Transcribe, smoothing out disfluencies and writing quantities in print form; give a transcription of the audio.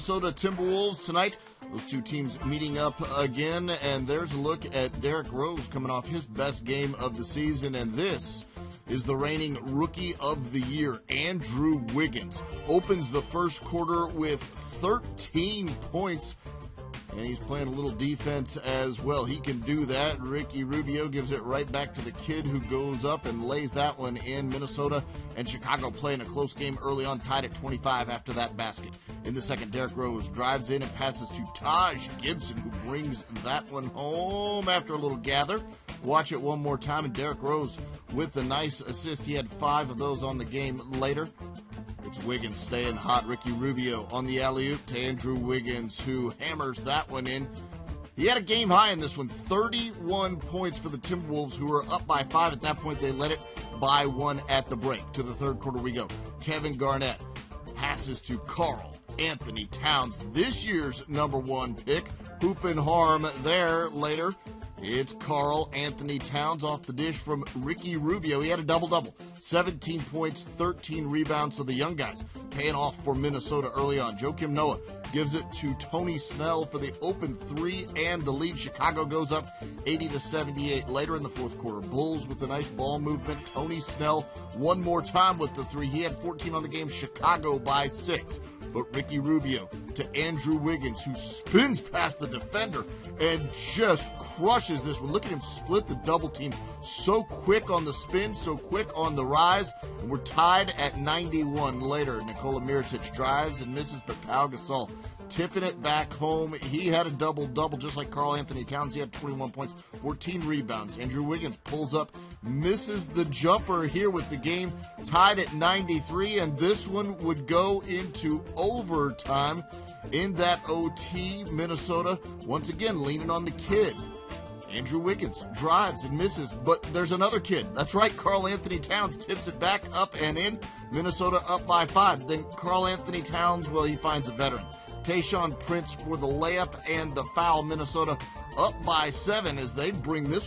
Minnesota Timberwolves tonight. Those two teams meeting up again, and there's a look at Derrick Rose coming off his best game of the season, and this is the reigning Rookie of the Year, Andrew Wiggins. Opens the first quarter with 13 points, and he's playing a little defense as well. He can do that. Ricky Rubio gives it right back to the kid who goes up and lays that one in. Minnesota and Chicago playing a close game early on, tied at 25 after that basket. In the second, Derrick Rose drives in and passes to Taj Gibson, who brings that one home after a little gather. Watch it one more time, and Derrick Rose with the nice assist. He had 5 of those on the game later. It's Wiggins staying hot. Ricky Rubio on the alley-oop to Andrew Wiggins, who hammers that one in. He had a game high in this one, 31 points for the Timberwolves, who were up by 5 at that point. They led it by 1 at the break. To the third quarter we go. Kevin Garnett passes to Karl Anthony Towns, this year's #1 pick. Hoop and harm there later. It's Karl Anthony Towns off the dish from Ricky Rubio. He had a double-double, 17 points, 13 rebounds. So the young guys paying off for Minnesota early on. Joakim Noah gives it to Tony Snell for the open 3 and the lead. Chicago goes up 80-78 later in the fourth quarter. Bulls with a nice ball movement. Tony Snell one more time with the 3. He had 14 on the game. Chicago by 6. But Ricky Rubio to Andrew Wiggins, who spins past the defender and just crushes this one. Look at him split the double team. So quick on the spin, so quick on the rise. And we're tied at 91 later. Nikola Mirotic drives and misses, but Pau Gasol tipping it back home. He had a double-double just like Karl Anthony Towns. He had 21 points, 14 rebounds. Andrew Wiggins pulls up, misses the jumper here with the game tied at 93, and this one would go into overtime. In that OT, Minnesota once again leaning on the kid. Andrew Wiggins drives and misses, but there's another kid. That's right, Karl Anthony Towns tips it back up and in. Minnesota up by 5. Then Karl Anthony Towns, well, he finds a veteran. Tayshaun Prince for the layup and the foul. Minnesota up by 7 as they bring this one